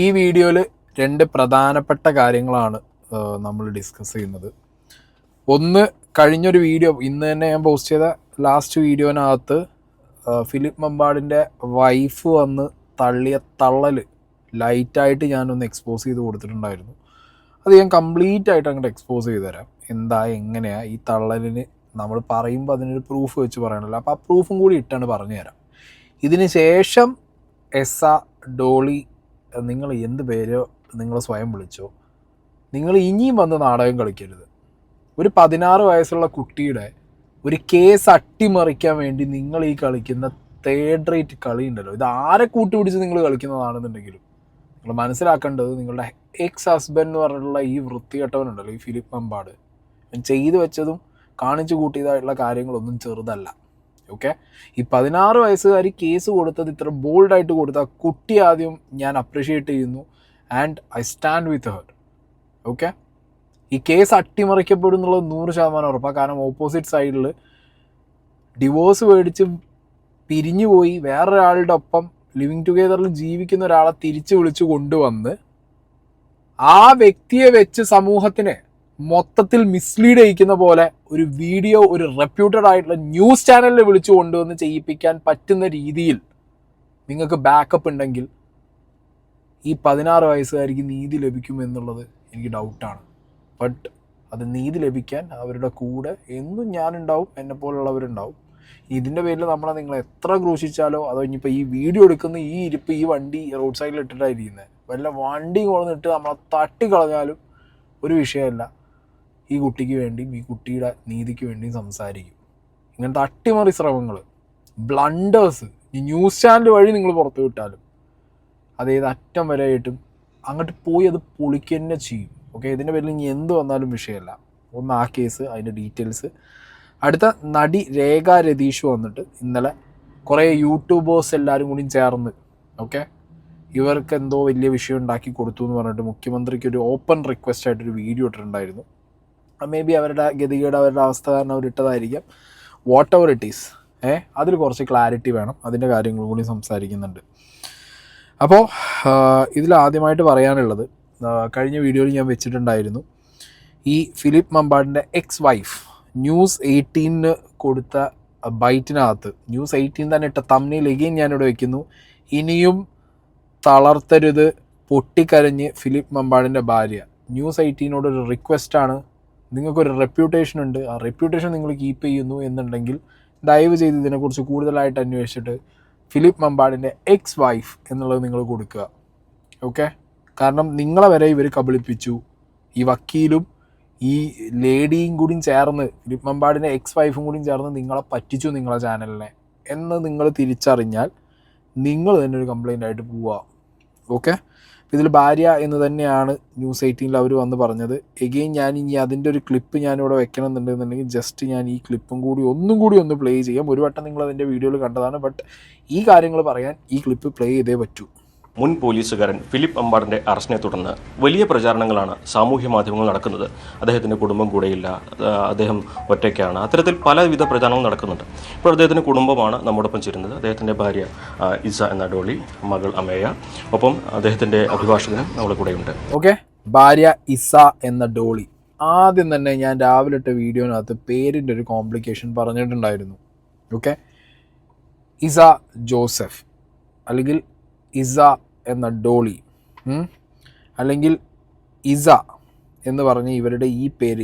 ഈ വീഡിയോയിൽ രണ്ട് പ്രധാനപ്പെട്ട കാര്യങ്ങളാണ് നമ്മൾ ഡിസ്കസ് ചെയ്യുന്നത്. ഒന്ന്, കഴിഞ്ഞൊരു വീഡിയോ ഇന്ന് തന്നെ ഞാൻ പോസ്റ്റ് ചെയ്ത ലാസ്റ്റ് വീഡിയോനകത്ത് ഫിലിപ്പ് മമ്പാടിൻ്റെ വൈഫ് വന്ന് തള്ളിയ തള്ളൽ ലൈറ്റായിട്ട് ഞാനൊന്ന് എക്സ്പോസ് ചെയ്ത് കൊടുത്തിട്ടുണ്ടായിരുന്നു. അത് ഞാൻ കംപ്ലീറ്റ് ആയിട്ട് അങ്ങോട്ട് എക്സ്പോസ് ചെയ്ത് തരാം. എന്താ എങ്ങനെയാണ് ഈ തള്ളലിന് നമ്മൾ പറയുമ്പോൾ അതിനൊരു പ്രൂഫ് വെച്ച് പറയണമല്ലോ, അപ്പോൾ ആ പ്രൂഫും കൂടി ഇട്ടാണ് പറഞ്ഞു തരാം. ഇതിന് ശേഷം ഡോളി, നിങ്ങൾ എന്ത് പേരോ നിങ്ങൾ സ്വയം വിളിച്ചോ, നിങ്ങൾ ഇനിയും വന്ന് നാടകം കളിക്കരുത്. ഒരു 16 വയസ്സുള്ള കുട്ടിയുടെ ഒരു കേസ് അട്ടിമറിക്കാൻ വേണ്ടി നിങ്ങൾ ഈ കളിക്കുന്ന തേർഡ് റേറ്റ് കളി ഉണ്ടല്ലോ, ഇത് ആരെ കൂട്ടുപിടിച്ച് നിങ്ങൾ കളിക്കുന്നതാണെന്നുണ്ടെങ്കിലും നിങ്ങൾ മനസ്സിലാക്കേണ്ടത്, നിങ്ങളുടെ എക്സ് ഹസ്ബൻഡ് എന്ന് പറഞ്ഞിട്ടുള്ള ഈ വൃത്തികെട്ടവനുണ്ടല്ലോ, ഈ ഫിലിപ്പ് മമ്പാട്, ചെയ്തു വെച്ചതും കാണിച്ചു കൂട്ടിയതായിട്ടുള്ള കാര്യങ്ങളൊന്നും ചെറുതല്ല. ഓക്കെ, ഈ 16 വയസ്സുകാരി കേസ് കൊടുത്തത് ഇത്ര ബോൾഡായിട്ട് കൊടുത്ത കുട്ടി ആദ്യം ഞാൻ അപ്രിഷ്യേറ്റ് ചെയ്യുന്നു. And I stand with her. Okay, ഈ കേസ് അട്ടിമറിക്കപ്പെടും എന്നുള്ളത് 100% ഉറപ്പാണ്. കാരണം ഓപ്പോസിറ്റ് സൈഡിൽ ഡിവോഴ്സ് മേടിച്ച് പിരിഞ്ഞു പോയി വേറൊരാളുടെ ഒപ്പം ലിവിങ് ടുഗെദറിൽ ജീവിക്കുന്ന ഒരാളെ തിരിച്ചു വിളിച്ചു കൊണ്ടുവന്ന് ആ വ്യക്തിയെ വെച്ച് സമൂഹത്തിനെ മൊത്തത്തിൽ മിസ്ലീഡ് ചെയ്യിക്കുന്ന പോലെ ഒരു വീഡിയോ ഒരു റെപ്യൂട്ടഡ് ആയിട്ടുള്ള ന്യൂസ് ചാനലിൽ വിളിച്ചു കൊണ്ടുവന്ന് ചെയ്യിപ്പിക്കാൻ പറ്റുന്ന രീതിയിൽ നിങ്ങൾക്ക് ബാക്കപ്പ് ഉണ്ടെങ്കിൽ ഈ 16 വയസ്സുകാരിക്ക് നീതി ലഭിക്കുമെന്നുള്ളത് എനിക്ക് ഡൗട്ടാണ്. ബട്ട് അത് നീതി ലഭിക്കാൻ അവരുടെ കൂടെ എന്നും ഞാനുണ്ടാവും, എന്നെപ്പോലുള്ളവരുണ്ടാവും. ഇതിൻ്റെ പേരിൽ നിങ്ങൾ എത്ര ക്രൂശിച്ചാലോ, അതോ ഇനിയിപ്പോൾ ഈ വീഡിയോ എടുക്കുന്ന ഈ ഇരിപ്പ്, ഈ വണ്ടി റോഡ് സൈഡിൽ ഇട്ടിട്ടായിരിക്കുന്നത്, വല്ല വണ്ടിയും കൊണ്ടിട്ട് നമ്മളെ തട്ടിക്കളഞ്ഞാലും ഒരു വിഷയമല്ല. ഈ കുട്ടിക്ക് വേണ്ടിയും ഈ കുട്ടിയുടെ നീതിക്ക് വേണ്ടിയും സംസാരിക്കും. ഇങ്ങനത്തെ അട്ടിമറി ശ്രമങ്ങൾ, ബ്ലണ്ടേഴ്സ് ഈ ന്യൂസ് ചാനൽ വഴി നിങ്ങൾ പുറത്തു വിട്ടാലും അതേത് അറ്റം വരെ ആയിട്ടും അങ്ങോട്ട് പോയി അത് പൊളിക്കുക തന്നെ ചെയ്യും. ഓക്കെ, ഇതിൻ്റെ പേരിൽ ഇനി എന്ത് വന്നാലും വിഷയമല്ല. ഒന്ന് ആ കേസ്, അതിൻ്റെ ഡീറ്റെയിൽസ്. അടുത്ത നടി രേഖ രതീഷ് വന്നിട്ട് ഇന്നലെ കുറേ യൂട്യൂബേഴ്സ് എല്ലാവരും കൂടി ചേർന്ന് ഇവർക്ക് എന്തോ വലിയ വിഷയം ഉണ്ടാക്കി കൊടുത്തു എന്ന് പറഞ്ഞിട്ട് മുഖ്യമന്ത്രിക്ക് ഒരു ഓപ്പൺ റിക്വസ്റ്റ് ആയിട്ടൊരു വീഡിയോ ഇട്ടിട്ടുണ്ടായിരുന്നു. മേ ബി അവരുടെ ഗതികേട്, അവരുടെ അവസ്ഥ കാരണം അവരിട്ടതായിരിക്കാം. വാട്ട് എവർ ഇറ്റ് ഈസ്, അതിൽ കുറച്ച് ക്ലാരിറ്റി വേണം. അതിൻ്റെ കാര്യങ്ങളും കൂടി സംസാരിക്കുന്നുണ്ട്. അപ്പോൾ ഇതിലാദ്യമായിട്ട് പറയാനുള്ളത്, കഴിഞ്ഞ വീഡിയോയിൽ ഞാൻ വെച്ചിട്ടുണ്ടായിരുന്നു, ഈ ഫിലിപ്പ് മമ്പാടിൻ്റെ എക്സ് വൈഫ് ന്യൂസ് 18 കൊടുത്ത ബൈറ്റിനകത്ത് ന്യൂസ് 18 തന്നെ ഇട്ട തംബ്നെയിൽ എഗെയിൻ ഞാനിവിടെ വയ്ക്കുന്നു. ഇനിയും തളർത്തരുത്, പൊട്ടിക്കരഞ്ഞ് ഫിലിപ്പ് മമ്പാടിൻ്റെ ഭാര്യ. ന്യൂസ് 18 ഒരു റിക്വസ്റ്റാണ്. നിങ്ങൾക്കൊരു റെപ്യൂട്ടേഷൻ ഉണ്ട്, ആ റെപ്യൂട്ടേഷൻ നിങ്ങൾ കീപ്പ് ചെയ്യുന്നു എന്നുണ്ടെങ്കിൽ ദയവ് ചെയ്ത് ഇതിനെക്കുറിച്ച് കൂടുതലായിട്ട് അന്വേഷിച്ചിട്ട് ഫിലിപ്പ് മമ്പാടിൻ്റെ എക്സ് വൈഫ് എന്നുള്ളത് നിങ്ങൾ കൊടുക്കുക. ഓക്കെ, കാരണം നിങ്ങളെ വരെ ഇവർ കബളിപ്പിച്ചു. ഈ വക്കീലും ഈ ലേഡിയും കൂടി ചേർന്ന്, ഫിലിപ്പ് മമ്പാടിൻ്റെ എക്സ് വൈഫും കൂടി ചേർന്ന് നിങ്ങളെ പറ്റിച്ചു, നിങ്ങളെ ചാനലിനെ എന്ന് നിങ്ങൾ തിരിച്ചറിഞ്ഞാൽ നിങ്ങൾ തന്നെ ഒരു കംപ്ലൈൻ്റ് ആയിട്ട് പോവുക. ഓക്കെ, ഇതിൽ ഭാര്യ എന്ന് തന്നെയാണ് ന്യൂസ് 18 അവർ വന്ന് പറഞ്ഞത്. എഗെയിൻ ഞാൻ ഇനി അതിൻ്റെ ഒരു ക്ലിപ്പ് ഞാനിവിടെ വെക്കണം എന്നുണ്ടെന്നുണ്ടെങ്കിൽ ജസ്റ്റ് ഞാൻ ഈ ക്ലിപ്പും കൂടി ഒന്ന് പ്ലേ ചെയ്യാം. ഒരു വട്ടം നിങ്ങൾ അതിൻ്റെ വീഡിയോയിൽ കണ്ടതാണ്, ബട്ട് ഈ കാര്യങ്ങൾ പറയാൻ ഈ ക്ലിപ്പ് പ്ലേ ചെയ്തേ പറ്റൂ. മുൻ പോലീസുകാരൻ ഫിലിപ്പ് മമ്പാടിൻ്റെ അറസ്റ്റിനെ തുടർന്ന് വലിയ പ്രചാരണങ്ങളാണ് സാമൂഹ്യ മാധ്യമങ്ങൾ നടക്കുന്നത്. അദ്ദേഹത്തിൻ്റെ കുടുംബം കൂടെയില്ല, അദ്ദേഹം ഒറ്റയ്ക്കാണ്, അത്തരത്തിൽ പലവിധ പ്രചാരണങ്ങൾ നടക്കുന്നുണ്ട്. ഇപ്പോൾ അദ്ദേഹത്തിൻ്റെ കുടുംബമാണ് നമ്മോടൊപ്പം ചേരുന്നത്. അദ്ദേഹത്തിൻ്റെ ഭാര്യ ഇസ എന്ന ഡോളി, മകൾ അമേയ, ഒപ്പം അദ്ദേഹത്തിൻ്റെ അഭിഭാഷകനും നമ്മുടെ കൂടെയുണ്ട്. ഓക്കെ, ഭാര്യ ഇസ എന്ന ഡോളി. ആദ്യം തന്നെ ഞാൻ രാവിലെ ഇട്ട വീഡിയോനകത്ത് പേരിൻ്റെ ഒരു കോംപ്ലിക്കേഷൻ പറഞ്ഞിട്ടുണ്ടായിരുന്നു. ഓക്കെ, ഇസ ജോസഫ് അല്ലെങ്കിൽ ഇസ എന്ന ഡോളി, അല്ലെങ്കിൽ ഇസ എന്ന് പറഞ്ഞ് ഇവരുടെ ഈ പേര്,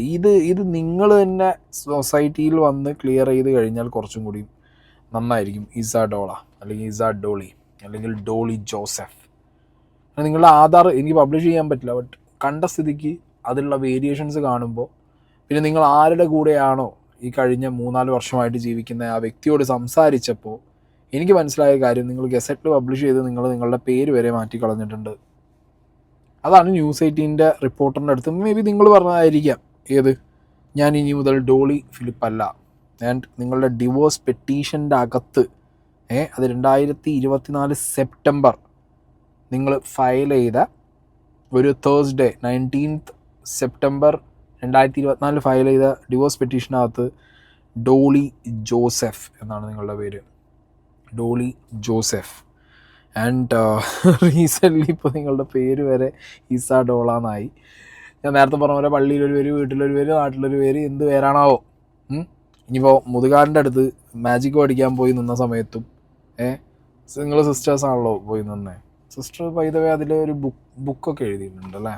ഇത് നിങ്ങൾ തന്നെ സൊസൈറ്റിയിൽ വന്ന് ക്ലിയർ ചെയ്ത് കഴിഞ്ഞാൽ കുറച്ചും കൂടി നന്നായിരിക്കും. ഇസ ഡോള അല്ലെങ്കിൽ ഇസ ഡോളി അല്ലെങ്കിൽ ഡോളി ജോസഫ്. നിങ്ങളുടെ ആധാർ എനിക്ക് പബ്ലിഷ് ചെയ്യാൻ പറ്റില്ല, ബട്ട് കണ്ട സ്ഥിതിക്ക് അതിലുള്ള വേരിയേഷൻസ് കാണുമ്പോൾ, പിന്നെ നിങ്ങൾ ആരുടെ കൂടെയാണോ ഈ കഴിഞ്ഞ 3-4 വർഷമായിട്ട് ജീവിക്കുന്ന ആ വ്യക്തിയോട് സംസാരിച്ചപ്പോൾ എനിക്ക് മനസ്സിലായ കാര്യം, നിങ്ങൾ ഗസറ്റിൽ പബ്ലിഷ് ചെയ്ത് നിങ്ങളുടെ പേര് വരെ മാറ്റിക്കളഞ്ഞിട്ടുണ്ട്. അതാണ് ന്യൂസ് 18 റിപ്പോർട്ടറിൻ്റെ അടുത്ത് മേ ബി നിങ്ങൾ പറഞ്ഞതായിരിക്കാം, ഏത് ഞാൻ ഇനി മുതൽ ഡോളി ഫിലിപ്പ് അല്ല. ആൻഡ് നിങ്ങളുടെ ഡിവോഴ്സ് പെറ്റീഷൻ്റെ അകത്ത് അത് 2024 സെപ്റ്റംബർ നിങ്ങൾ ഫയൽ ചെയ്ത ഒരു തേഴ്സ്ഡേ 19th സെപ്റ്റംബർ 2024 ഫയൽ ചെയ്ത ഡിവോഴ്സ് പെറ്റീഷനകത്ത് ഡോളി ജോസഫ് എന്നാണ് നിങ്ങളുടെ പേര്. ഡോളി ജോസഫ്. ആൻഡ് റീസെൻ്റ്ലി ഇപ്പോൾ നിങ്ങളുടെ പേര് വരെ ഇസ ഡോള എന്നായി. ഞാൻ നേരത്തെ പറഞ്ഞ പോലെ പള്ളിയിലൊരു പേര്, വീട്ടിലൊരു പേര്, നാട്ടിലൊരു പേര്, എന്ത് പേരാണാവോ. ഇനിയിപ്പോൾ മുതുകാടിൻ്റെ അടുത്ത് മാജിക് പഠിക്കാൻ പോയി നിന്ന സമയത്തും നിങ്ങൾ സിസ്റ്റേഴ്സാണല്ലോ പോയി നിന്നേ. സിസ്റ്റർ പൈതവേ അതിൽ ഒരു ബുക്കൊക്കെ എഴുതിയിട്ടുണ്ട് അല്ലേ.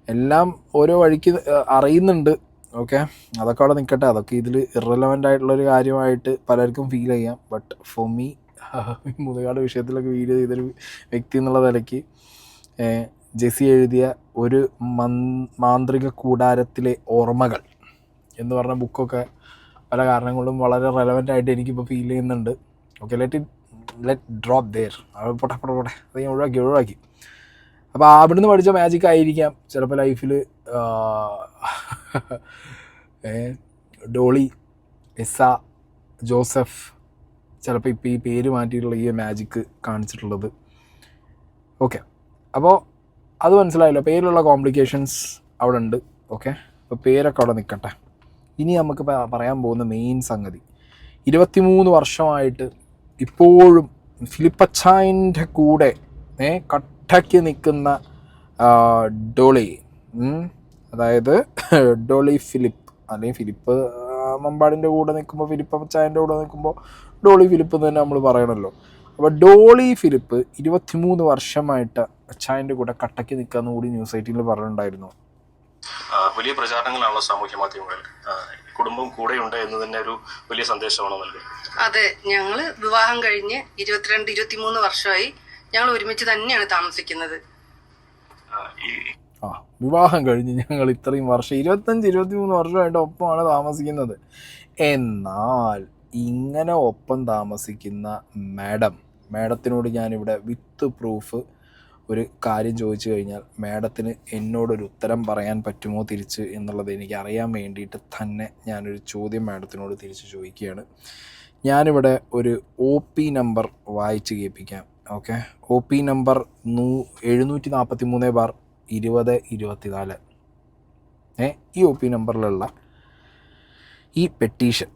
എല്ലാം ഓരോ വഴിക്ക് അറിയുന്നുണ്ട്. ഓക്കെ, അതൊക്കെ അവിടെ നിൽക്കട്ടെ. അതൊക്കെ ഇതിൽ ഇറലവൻ്റ് ആയിട്ടുള്ളൊരു കാര്യമായിട്ട് പലർക്കും ഫീൽ ചെയ്യാം. ബട്ട് ഫോർ മീ മുതുകാട് വിഷയത്തിലൊക്കെ വീഡിയോ ചെയ്തൊരു വ്യക്തി എന്നുള്ള നിലയ്ക്ക് ജെസി എഴുതിയ ഒരു മാന്ത്രിക കൂടാരത്തിലെ ഓർമ്മകൾ എന്ന് പറഞ്ഞ ബുക്കൊക്കെ പല കാരണങ്ങളും വളരെ റെലവൻ്റ് ആയിട്ട് എനിക്കിപ്പോൾ ഫീൽ ചെയ്യുന്നുണ്ട്. Okay, let drop there. പോട്ടെ അത് ഞാൻ ഒഴിവാക്കി. അപ്പോൾ അവിടുന്ന് പഠിച്ച മാജിക് ആയിരിക്കാം ചിലപ്പോൾ ലൈഫിൽ ഡോളി, എസ, ജോസഫ് ചിലപ്പോൾ ഇപ്പോൾ ഈ പേര് മാറ്റിയിട്ടുള്ള ഈ മാജിക്ക് കാണിച്ചിട്ടുള്ളത്. ഓക്കെ, അപ്പോൾ അത് മനസ്സിലായല്ലോ. പേരിലുള്ള കോംപ്ലിക്കേഷൻസ് അവിടെ ഉണ്ട്. ഓക്കെ, അപ്പോൾ പേരൊക്കെ അവിടെ നിൽക്കട്ടെ. ഇനി നമുക്ക് പറയാൻ പോകുന്ന മെയിൻ സംഗതി, 23 വർഷമായിട്ട് ഇപ്പോഴും ഫിലിപ്പച്ചായൻ്റെ കൂടെ കട്ടയ്ക്ക് നിൽക്കുന്ന ഡോളി, അതായത് ഡോളി ഫിലിപ്പ്, അല്ലെങ്കിൽ ഫിലിപ്പ് മമ്പാടിൻ്റെ കൂടെ നിൽക്കുമ്പോൾ, ഫിലിപ്പച്ചായൻ്റെ കൂടെ നിൽക്കുമ്പോൾ ഡോളി ഫിലിപ്പ് എന്ന് തന്നെ നമ്മൾ പറയണമല്ലോ. അപ്പോൾ ഡോളി ഫിലിപ്പ് 23 വർഷമായിട്ട് അച്ചായൻ്റെ കൂടെ കട്ടയ്ക്ക് നിൽക്കാന്ന് കൂടി ന്യൂസ് 18 പറഞ്ഞിട്ടുണ്ടായിരുന്നു. വലിയ പ്രചാരണങ്ങളാണല്ലോ സാമൂഹ്യ മാധ്യമങ്ങളിൽ. കുടുംബം കൂടെയുണ്ട് എന്ന് തന്നെ ഒരു വലിയ സന്ദേശമാണോ നൽകുന്നത്? അതെ, ഞങ്ങള് വിവാഹം കഴിഞ്ഞ് 22-23 വർഷമായി ഞങ്ങൾ ഒരുമിച്ച് തന്നെയാണ് താമസിക്കുന്നത്. വിവാഹം കഴിഞ്ഞ് ഞങ്ങൾ ഇത്രയും വർഷം 25-23 വർഷമായിട്ട് ഒപ്പമാണ് താമസിക്കുന്നത്. എന്നാൽ ഇങ്ങനെ ഒപ്പം താമസിക്കുന്ന മാഡത്തിനോട് ഞാനിവിടെ വിത്ത് പ്രൂഫ് ഒരു കാര്യം ചോദിച്ചു കഴിഞ്ഞാൽ മാഡത്തിന് എന്നോടൊരു ഉത്തരം പറയാൻ പറ്റുമോ തിരിച്ച് എന്നുള്ളത് എനിക്ക് അറിയാൻ വേണ്ടിയിട്ട് തന്നെ ഞാനൊരു ചോദ്യം മാഡത്തിനോട് തിരിച്ച് ചോദിക്കുകയാണ്. ഞാനിവിടെ ഒരു OP നമ്പർ വായിച്ച് കേൾപ്പിക്കാം. Okay, OP number 743/2024. ഈ OP നമ്പറിലുള്ള ഈ പെറ്റീഷൻ,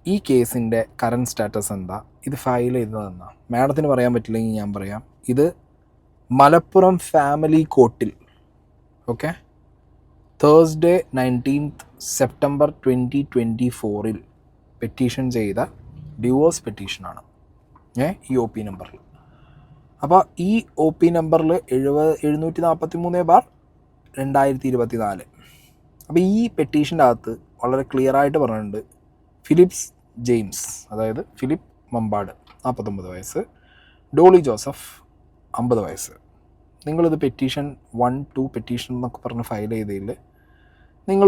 ഈ കേസിൻ്റെ കറൻറ്റ് സ്റ്റാറ്റസ് എന്താ, ഇത് ഫയൽ ചെയ്തതെന്നാ മാഡത്തിന് പറയാൻ പറ്റില്ലെങ്കിൽ ഞാൻ പറയാം. ഇത് മലപ്പുറം ഫാമിലി കോർട്ടിൽ okay Thursday 19th September 2024 petition ചെയ്ത ഡിവോഴ്സ് പെറ്റീഷനാണ് ഈ OP നമ്പറിൽ. അപ്പോൾ ഈ OP നമ്പറിൽ 743/2024. അപ്പോൾ ഈ പെറ്റീഷൻ്റെ അകത്ത് വളരെ ക്ലിയർ ആയിട്ട് പറഞ്ഞിട്ടുണ്ട്, ഫിലിപ്സ് ജെയിംസ്, അതായത് ഫിലിപ്പ് മമ്പാട് 49 വയസ്സ്, ഡോളി ജോസഫ് 50 വയസ്സ്. നിങ്ങളിത് പെറ്റീഷൻ 1-2 പെറ്റീഷൻ എന്നൊക്കെ പറഞ്ഞ് ഫയൽ ചെയ്തതിൽ നിങ്ങൾ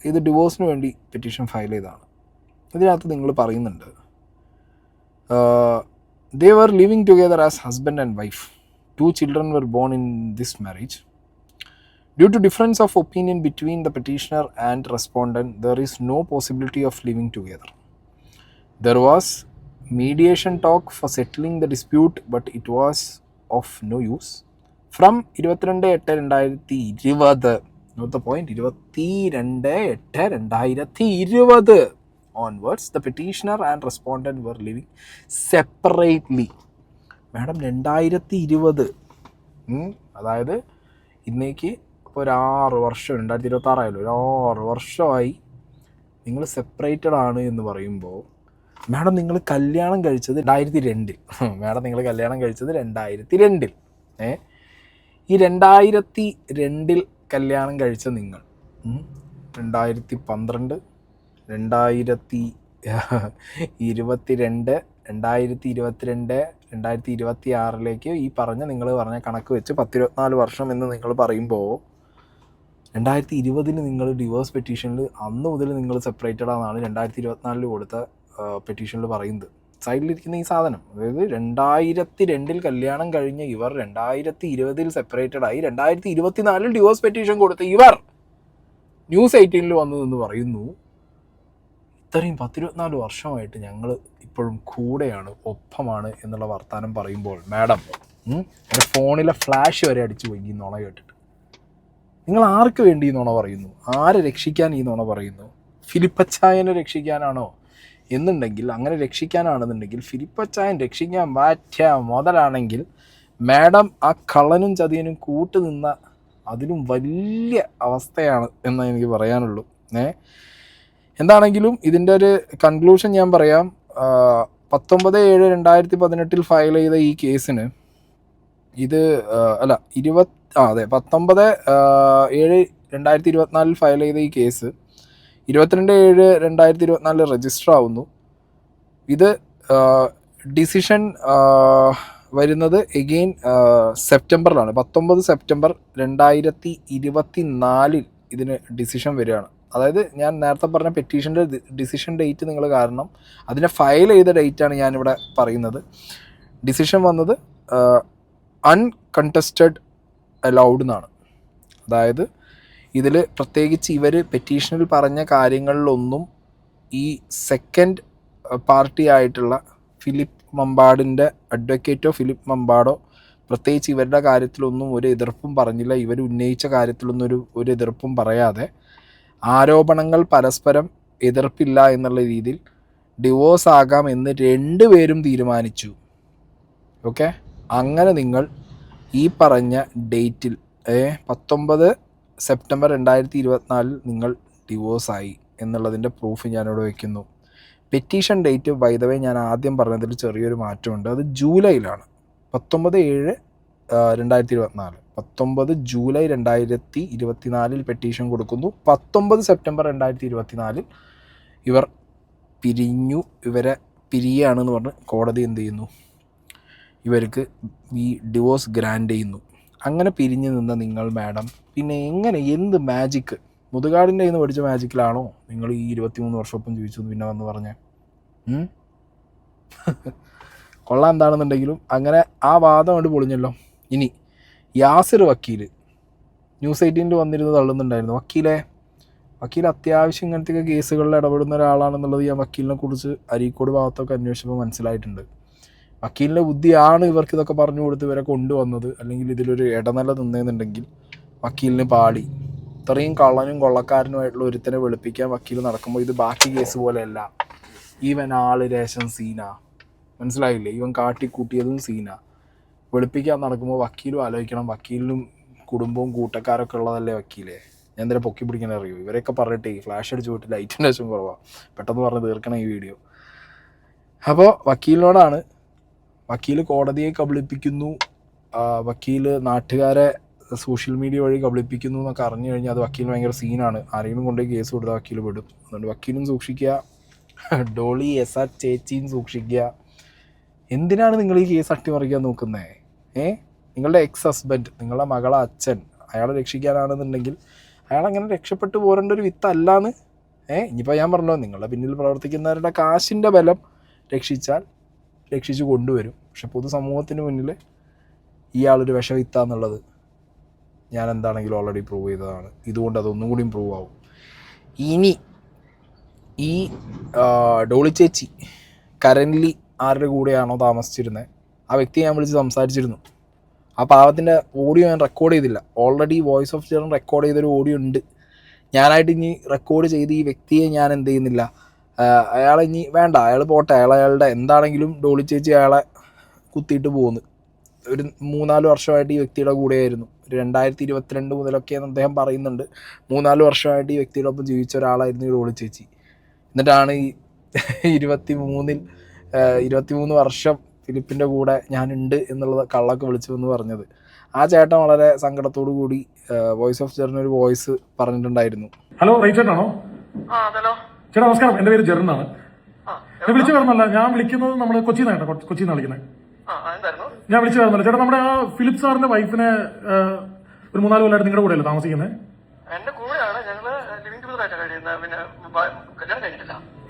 ഇത് ഡിവോഴ്സിന് വേണ്ടി പെറ്റീഷൻ ഫയൽ ചെയ്തതാണ്. ഇതിനകത്ത് നിങ്ങൾ പറയുന്നുണ്ട്, they were living together as husband and wife. 2 children were born in this marriage. Due to difference of opinion between the petitioner and respondent, there is no possibility of living together. There was mediation talk for settling the dispute, but it was of no use. From 22/8/2020, note the point, 22/8/2020 onwards, the petitioner and respondent were living separately. Madam 2020, അതായത് ഇന്നേക്ക് ഇപ്പോൾ ഒരു 6 വർഷം, 2026 ആയല്ലോ, ഒരു 6 വർഷമായി നിങ്ങൾ separated ആണ് എന്ന് പറയുമ്പോൾ, മാഡം നിങ്ങൾ കല്യാണം കഴിച്ചത് 2002. മാഡം നിങ്ങൾ കല്യാണം കഴിച്ചത് 2002. ഈ 2002 കല്യാണം കഴിച്ച നിങ്ങൾ 2012, 2022, 2022, 2026 ഈ നിങ്ങൾ പറഞ്ഞ കണക്ക് വെച്ച് 10-24 വർഷം എന്ന് നിങ്ങൾ പറയുമ്പോൾ, 2020 നിങ്ങൾ ഡിവോഴ്സ് പെറ്റീഷനിൽ അന്ന് മുതൽ നിങ്ങൾ സെപ്പറേറ്റഡ് ആണെന്നാണ് 2024 കൊടുത്ത പെറ്റീഷനിൽ പറയുന്നത്. സൈഡിലിരിക്കുന്ന ഈ സാധനം, അതായത് 2002 കല്യാണം കഴിഞ്ഞ ഇവർ 2020 സെപ്പറേറ്റഡ് ആയി, 2024 ഡിവോഴ്സ് പെറ്റീഷൻ കൊടുത്ത ഇവർ ന്യൂസ് 18 വന്നു എന്ന് പറയുന്നു, ഇത്രയും 10-24 വർഷമായിട്ട് ഞങ്ങൾ ഇപ്പോഴും കൂടെയാണ്, ഒപ്പമാണ് എന്നുള്ള വർത്തമാനം പറയുമ്പോൾ, മാഡം എൻ്റെ ഫോണിലെ ഫ്ലാഷ് വരെ അടിച്ചു പോയി ഈ നുണ കേട്ടിട്ട്. നിങ്ങൾ ആർക്ക് വേണ്ടി ഈ നുണ പറയുന്നു? ആരെ രക്ഷിക്കാൻ ഈ നുണ പറയുന്നു? ഫിലിപ്പച്ചായനെ രക്ഷിക്കാനാണോ? എന്നുണ്ടെങ്കിൽ, അങ്ങനെ രക്ഷിക്കാനാണെന്നുണ്ടെങ്കിൽ, ഫിലിപ്പച്ചായൻ രക്ഷിക്കാൻ പറ്റിയ മുതലാണെങ്കിൽ മാഡം ആ കള്ളനും ചതിയനും കൂട്ടുനിന്ന അതിലും വലിയ അവസ്ഥയാണ് എന്നേ എനിക്ക് പറയാനുള്ളൂ. എന്താണെങ്കിലും ഇതിൻ്റെ ഒരു കൺക്ലൂഷൻ ഞാൻ പറയാം. 19/7/2018 ഫയൽ ചെയ്ത ഈ കേസിന് ഇത് 19/7/2024 ഫയൽ ചെയ്ത ഈ കേസ് 22/7/2024 രജിസ്റ്റർ ആവുന്നു. ഇത് ഡിസിഷൻ വരുന്നത് എഗെയിൻ സെപ്റ്റംബറിലാണ്. 19 സെപ്റ്റംബർ 2024 ഇതിന് ഡിസിഷൻ വരികയാണ്. അതായത് ഞാൻ നേരത്തെ പറഞ്ഞ പെറ്റീഷൻ്റെ ഡിസിഷൻ ഡേറ്റ് നിങ്ങൾ കാരണം അതിനെ ഫയൽ ചെയ്ത ഡേറ്റാണ് ഞാനിവിടെ പറയുന്നത്. ഡിസിഷൻ വന്നത് അൺകണ്ടസ്റ്റഡ് അലൗഡ് എന്നാണ്. അതായത് ഇതിൽ പ്രത്യേകിച്ച് ഇവർ പെറ്റീഷനിൽ പറഞ്ഞ കാര്യങ്ങളിലൊന്നും ഈ സെക്കൻഡ് പാർട്ടി ആയിട്ടുള്ള ഫിലിപ്പ് മമ്പാടിൻ്റെ അഡ്വക്കേറ്റോ ഫിലിപ്പ് മമ്പാടോ പ്രത്യേകിച്ച് ഇവരുടെ കാര്യത്തിലൊന്നും ഒരു എതിർപ്പും പറഞ്ഞില്ല. ഇവർ ഉന്നയിച്ച കാര്യത്തിലൊന്നും ഒരു എതിർപ്പും പറയാതെ ആരോപണങ്ങൾ പരസ്പരം എതിർപ്പില്ല എന്നുള്ള രീതിയിൽ ഡിവോഴ്സ് ആകാം എന്ന് രണ്ടുപേരും തീരുമാനിച്ചു. ഓക്കെ, അങ്ങനെ നിങ്ങൾ ഈ പറഞ്ഞ ഡേറ്റിൽ 19 സെപ്റ്റംബർ 2024 നിങ്ങൾ ഡിവോഴ്സായി എന്നുള്ളതിൻ്റെ പ്രൂഫ് ഞാനിവിടെ വയ്ക്കുന്നു. Petition date by the way ഞാൻ ആദ്യം പറഞ്ഞതിൽ ചെറിയൊരു മാറ്റമുണ്ട്. അത് ജൂലൈയിലാണ്. 19/7/2024 19 ജൂലൈ 2024 പെറ്റീഷൻ കൊടുക്കുന്നു. 19 സെപ്റ്റംബർ 2024 ഇവർ പിരിഞ്ഞു. ഇവരെ പിരിയാണെന്ന് പറഞ്ഞ് കോടതി എന്ത് ചെയ്യുന്നു, ഇവർക്ക് ഈ ഡിവോഴ്സ് ഗ്രാൻഡ് ചെയ്യുന്നു. അങ്ങനെ പിരിഞ്ഞു നിന്ന നിങ്ങൾ മാഡം പിന്നെ എങ്ങനെ, എന്ത് മാജിക്ക്, മുതുകാടിൻ്റെ കയ്യിൽ നിന്ന് പഠിച്ച മാജിക്കിലാണോ നിങ്ങൾ ഈ 23 വർഷമൊപ്പം ജീവിച്ചു പിന്നെ വന്ന് പറഞ്ഞേ? കൊള്ളാം. എന്താണെന്നുണ്ടെങ്കിലും അങ്ങനെ ആ വാദം കൊണ്ട് പൊളിഞ്ഞല്ലോ. ഇനി യാസിർ വക്കീൽ ന്യൂസ് 18 വന്നിരുന്ന് തള്ളുന്നുണ്ടായിരുന്നു. വക്കീൽ അത്യാവശ്യം ഇങ്ങനത്തെ കേസുകളിൽ ഇടപെടുന്ന ഒരാളാണെന്നുള്ളത് ഞാൻ വക്കീലിനെ കുറിച്ച് അരീക്കോട് ഭാഗത്തൊക്കെ അന്വേഷിച്ചപ്പോൾ മനസ്സിലായിട്ടുണ്ട്. വക്കീലിൻ്റെ ബുദ്ധിയാണ് ഇവർക്ക് ഇതൊക്കെ പറഞ്ഞു കൊടുത്ത് ഇവരെ കൊണ്ടുവന്നത്. അല്ലെങ്കിൽ ഇതിലൊരു ഇടനില നിന്നതെന്നുണ്ടെങ്കിൽ വക്കീലിന് പാളി. ഇത്രയും കള്ളനും കൊള്ളക്കാരനുമായിട്ടുള്ള ഒരുത്തനെ വെളുപ്പിക്കാൻ വക്കീൽ നടക്കുമ്പോൾ ഇത് ബാക്കി കേസ് പോലെയല്ല. ഈവൻ ആള് രേഷൻ സീന, മനസ്സിലായില്ലേ? ഇവൻ കാട്ടിക്കൂട്ടിയതും സീന. വെളുപ്പിക്കാൻ നടക്കുമ്പോൾ വക്കീലും ആലോചിക്കണം. വക്കീലിനും കുടുംബവും കൂട്ടക്കാരൊക്കെ ഉള്ളതല്ലേ വക്കീലേ. ഞാൻ എന്തിനാ പൊക്കി പിടിക്കാൻ അറിയൂ? ഇവരെയൊക്കെ പറഞ്ഞിട്ടേ ഫ്ലാഷ് അടിച്ച് പോയിട്ട് ലൈറ്റിൻ്റെ വശം കുറവാണ്. പെട്ടെന്ന് പറഞ്ഞ് തീർക്കണം ഈ വീഡിയോ. അപ്പോൾ വക്കീലിനോടാണ്. വക്കീൽ കോടതിയെ കബളിപ്പിക്കുന്നു, വക്കീൽ നാട്ടുകാരെ സോഷ്യൽ മീഡിയ വഴി കബളിപ്പിക്കുന്നു എന്നൊക്കെ അറിഞ്ഞു കഴിഞ്ഞാൽ അത് വക്കീലിന് ഭയങ്കര സീനാണ്. ആരെങ്കിലും കൊണ്ടുപോയി കേസ് കൊടുത്താൽ വക്കീൽ പെടും. അതുകൊണ്ട് വക്കീലും സൂക്ഷിക്കുക, ഡോളി എസ് ആർ ചേച്ചിയും സൂക്ഷിക്കുക. എന്തിനാണ് നിങ്ങൾ ഈ കേസ് അട്ടിമറിക്കാൻ നോക്കുന്നത്? നിങ്ങളുടെ എക്സ് ഹസ്ബൻഡ്, നിങ്ങളുടെ മകളെ അച്ഛൻ, അയാളെ രക്ഷിക്കാനാണെന്നുണ്ടെങ്കിൽ അയാളങ്ങനെ രക്ഷപ്പെട്ടു പോരേണ്ട ഒരു വിത്തല്ലാന്ന്. ഇനിയിപ്പോൾ ഞാൻ പറഞ്ഞല്ലോ, നിങ്ങളുടെ പിന്നിൽ പ്രവർത്തിക്കുന്നവരുടെ കാശിൻ്റെ ബലം രക്ഷിച്ചു കൊണ്ടുവരും. പക്ഷെ പൊതുസമൂഹത്തിന് മുന്നിൽ ഇയാളൊരു വിഷവിത്താന്നുള്ളത് ഞാൻ എന്താണെങ്കിലും ഓൾറെഡി പ്രൂവ് ചെയ്തതാണ്. ഇതുകൊണ്ട് അതൊന്നും കൂടിയും പ്രൂവ് ആവും. ഇനി ഈ ഡോളി ചേച്ചി കറൻ്റ്ലി ആരുടെ കൂടെയാണോ താമസിച്ചിരുന്നത് ആ വ്യക്തിയെ ഞാൻ വിളിച്ച് സംസാരിച്ചിരുന്നു. ആ പാവത്തിൻ്റെ ഓഡിയോ ഞാൻ റെക്കോർഡ് ചെയ്തില്ല. Already voice of journal record ചെയ്തൊരു ഓഡിയോ ഉണ്ട്. ഞാനായിട്ട് ഇനി റെക്കോർഡ് ചെയ്ത് ഈ വ്യക്തിയെ ഞാൻ എന്ത് ചെയ്യുന്നില്ല, അയാളെ ഇനി വേണ്ട, അയാൾ പോട്ടെ, അയാളുടെ എന്താണെങ്കിലും ഡോളി ചേച്ചി അയാളെ കുത്തിയിട്ട് പോകുന്നു. ഒരു 3-4 വർഷമായിട്ട് ഈ വ്യക്തിയുടെ കൂടെയായിരുന്നു. 2022 മുതലൊക്കെയെന്ന് അദ്ദേഹം പറയുന്നുണ്ട്. 3-4 വർഷമായിട്ട് ഈ വ്യക്തിയുടെ ഒപ്പം ജീവിച്ച ഒരാളായിരുന്നു ഈ ഡോളി ചേച്ചി. എന്നിട്ടാണ് ഈ 23 വർഷം ഫിലിപ്പിൻ്റെ കൂടെ ഞാനുണ്ട് എന്നുള്ളത് കള്ളൊക്കെ വിളിച്ചു എന്ന് പറഞ്ഞത്. ആ ചേട്ടൻ വളരെ സങ്കടത്തോടു കൂടി വോയിസ് ഓഫ് ജെറിന് ഒരു വോയിസ് പറഞ്ഞിട്ടുണ്ടായിരുന്നു. ഹലോ, റൈറ്റ് ചേട്ടനാണോ? ചേട്ടാ നമസ്കാരം, എൻ്റെ പേര് ജെറിനാണ്. ഞാൻ വിളിച്ചു വരുന്നല്ല, ഞാൻ വിളിക്കുന്നത് നമ്മൾ കൊച്ചിയിൽ നിന്നാണ് കേട്ടോ. കൊച്ചിയിൽ നിന്നാണ് വിളിക്കുന്നത്. ഞാൻ വിളിച്ചു വരുന്നില്ല ചേട്ടാ. നമ്മുടെ ആ ഫിലിപ്പ് സാറിന്റെ വൈഫിനെ ഒരു 3-4 കൊല്ലമായിട്ട് നിങ്ങളുടെ കൂടെയല്ലേ താമസിക്കുന്നത്? എന്റെ കൂടെയാണ്, ഞങ്ങള് ലിവിംഗ് ടുഗദറായിട്ട് കഴിയുന്നത്. പിന്നെ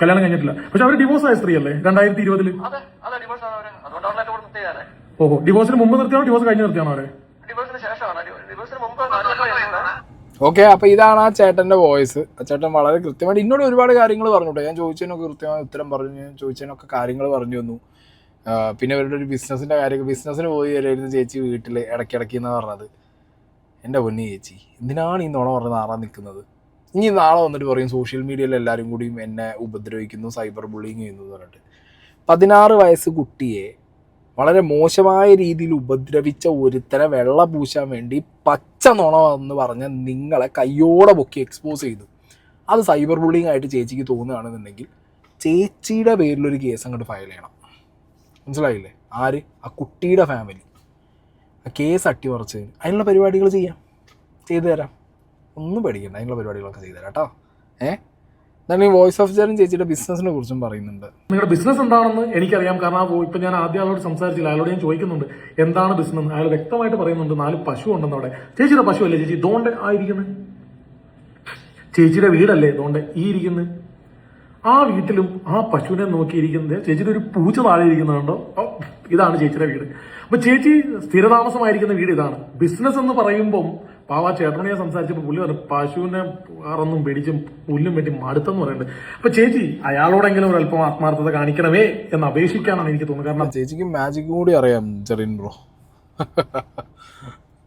കല്യാണം കഴിഞ്ഞിട്ടില്ല. പക്ഷെ അവര് ഡിവോഴ്സ് ആയ സ്ത്രീ അല്ലേ 2020? അതെ ഡിവോഴ്സ് ആണ് അവര്. അതുകൊണ്ടാണ് എന്റെ കൂടെ നിർത്തിയാണ്. ഓഹോ, ഡിവോഴ്സിന് മുമ്പ് നിർത്തിയാണോ ഡിവോഴ്സ് കഴിഞ്ഞ് നിർത്തിയാണോ അവര്? ഡിവോഴ്സിന് ശേഷമാണ്. ഡിവോഴ്സിന് മുമ്പ് ഓക്കെ, അപ്പോൾ ഇതാണ് ആ ചേട്ടൻ്റെ വോയിസ്. ആ ചേട്ടൻ വളരെ കൃത്യമായിട്ട് എന്നോട് ഒരുപാട് കാര്യങ്ങൾ പറഞ്ഞോട്ടെ. ഞാൻ ചോദിച്ചതിനൊക്കെ കൃത്യമായ ഉത്തരം പറഞ്ഞു. ഞാൻ ചോദിച്ചതിനൊക്കെ കാര്യങ്ങൾ പറഞ്ഞു തന്നു. പിന്നെ അവരുടെ ഒരു ബിസിനസ്സിൻ്റെ കാര്യമൊക്കെ, ബിസിനസ്സിന് പോയി വരായിരുന്നു ചേച്ചി വീട്ടിൽ ഇടയ്ക്കിടയ്ക്ക് എന്നാണ് പറഞ്ഞത്. എൻ്റെ പൊന്നി ചേച്ചി, എന്തിനാണ് ഈ നുണ പറഞ്ഞ് നാറാൻ നിൽക്കുന്നത്? ഇനി നാളെ വന്നിട്ട് പറയും സോഷ്യൽ മീഡിയയിൽ എല്ലാവരും കൂടിയും എന്നെ ഉപദ്രവിക്കുന്നു, സൈബർ ബുള്ളിങ് ചെയ്യുന്നു എന്ന് പറഞ്ഞിട്ട്. 16 വയസ്സ് കുട്ടിയെ വളരെ മോശമായ രീതിയിൽ ഉപദ്രവിച്ച ഒരുത്തനെ വെള്ള പൂശാൻ വേണ്ടി പച്ച നുണ എന്ന് പറഞ്ഞ് നിങ്ങളെ കയ്യോടെ പൊക്കി എക്സ്പോസ് ചെയ്തു. അത് സൈബർ ബുള്ളിങ് ആയിട്ട് ചേച്ചിക്ക് തോന്നുകയാണെന്നുണ്ടെങ്കിൽ ചേച്ചിയുടെ പേരിലൊരു കേസ് അങ്ങോട്ട് ഫയൽ ചെയ്യണം. മനസ്സിലായില്ലേ? ആര്? ആ കുട്ടിയുടെ ഫാമിലി. ആ കേസ് അട്ടിമറിച്ചതിന് അതിനുള്ള പരിപാടികൾ ചെയ്തു തരാം. ഒന്നും പേടിക്കണ്ട, അതിനുള്ള പരിപാടികളൊക്കെ ചെയ്തു തരാം കേട്ടോ. എന്നാൽ ഈ വോയിസ് ഓഫ് ജെറിൻ ചേച്ചിയുടെ ബിസിനസിനെ കുറിച്ചും പറയുന്നുണ്ട്. നിങ്ങളുടെ ബിസിനസ് എന്താണെന്ന് എനിക്കറിയാം. കാരണം ഇപ്പം ഞാൻ ആദ്യം ആളോട് സംസാരിച്ചില്ല, അയാളോട് ഞാൻ ചോദിക്കുന്നുണ്ട് എന്താണ് ബിസിനസ്. അയാൾ വ്യക്തമായിട്ട് പറയുന്നുണ്ട് 4 പശു ഉണ്ടെന്ന് അവിടെ. ചേച്ചിയുടെ പശു അല്ലേ ചേച്ചി ദോണ്ടെ ആയിരിക്കുന്നത്? ചേച്ചിയുടെ വീടല്ലേ ദോണ്ടെ ഈ ഇരിക്കുന്നത്? ആ വീട്ടിലും ആ പശുവിനെ നോക്കിയിരിക്കുന്നത് ചേച്ചിയുടെ ഒരു പൂച്ച താഴെ ഇരിക്കുന്നുണ്ടോ? ഇതാണ് ചേച്ചിയുടെ വീട്. അപ്പൊ ചേച്ചി സ്ഥിരതാമസമായിരിക്കുന്ന വീട് ഇതാണ്. ബിസിനസ് എന്ന് പറയുമ്പം പാവാ ചേട്ടനെ സംസാരിച്ചപ്പോൾ പുള്ളി പറഞ്ഞു പശുവിനെ അറന്നും പിടിച്ചും പുല്ലും വെട്ടി മടുത്തെന്ന് പറയുന്നുണ്ട്. അപ്പൊ ചേച്ചി അയാളോടെങ്കിലും ഒരു അല്പം ആത്മാർത്ഥത കാണിക്കണമേ എന്ന് അപേക്ഷിക്കാനാണ് എനിക്ക് തോന്നുന്നത്. കാരണം ചേച്ചിക്ക് മാജിക് കൂടി അറിയാം ജെറിൻ ബ്രോ.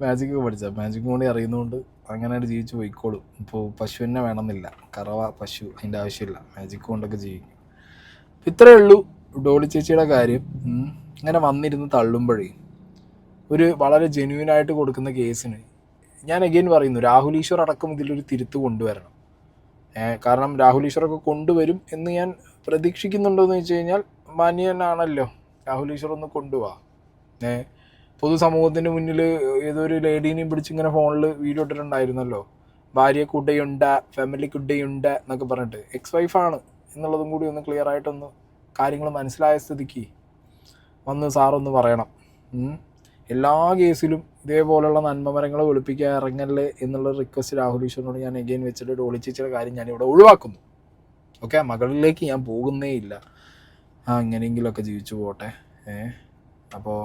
മാജിക് മാജിക് കൂടി അറിയുന്നതുകൊണ്ട് അങ്ങനെ ജീവിച്ച് പോയിക്കോളും. ഇപ്പോൾ പശുവിനെ വേണമെന്നില്ല, കറവ പശു അതിൻ്റെ ആവശ്യമില്ല, മാജിക് കൊണ്ടൊക്കെ ജീവിക്കും. ഇത്രയേ ഉള്ളൂ ഡോളി ചേച്ചിയുടെ കാര്യം. ഇങ്ങനെ വന്നിരുന്ന് തള്ളുമ്പോഴേ ഒരു വളരെ ജെന്യൂനായിട്ട് കൊടുക്കുന്ന കേസിന് ഞാൻ അഗെയിൻ പറയുന്നു, രാഹുൽ ഈശ്വർ അടക്കം ഇതിലൊരു തിരുത്ത് കൊണ്ടുവരണം. കാരണം രാഹുൽ ഈശ്വറൊക്കെ കൊണ്ടുവരും എന്ന് ഞാൻ പ്രതീക്ഷിക്കുന്നുണ്ടോ എന്ന് വെച്ച് കഴിഞ്ഞാൽ മാന്യനാണല്ലോ രാഹുൽ ഈശ്വർ. ഒന്ന് കൊണ്ടുപോവാ. പൊതുസമൂഹത്തിന് മുന്നിൽ ഏതൊരു ലേഡീനെയും പിടിച്ചിങ്ങനെ ഫോണിൽ വീഡിയോ ഇട്ടിട്ടുണ്ടായിരുന്നല്ലോ, ഭാര്യ കുട്ടയുണ്ട്, ഫാമിലി കുട്ടയുണ്ട് എന്നൊക്കെ പറഞ്ഞിട്ട്. എക്സ് വൈഫാണ് എന്നുള്ളതും കൂടി ഒന്ന് ക്ലിയർ ആയിട്ടൊന്ന് കാര്യങ്ങൾ മനസ്സിലായ സ്ഥിതിക്ക് വന്ന് സാറൊന്ന് പറയണം. എല്ലാ കേസിലും ഇതേപോലുള്ള നന്മമരങ്ങളെ വെളുപ്പിക്കാൻ ഇറങ്ങല്ലേ എന്നുള്ള റിക്വസ്റ്റ് രാഹുൽ ഈശ്വറിനോട് ഞാൻ എഗെയിൻ വെച്ചിട്ട് ഡോളി ചേച്ചിയുടെ കാര്യം ഞാനിവിടെ ഒഴിവാക്കുന്നു. ഓക്കെ, മകളിലേക്ക് ഞാൻ പോകുന്നേ ഇല്ല. എങ്ങനെയെങ്കിലുമൊക്കെ ജീവിച്ചു പോട്ടെ. അപ്പോൾ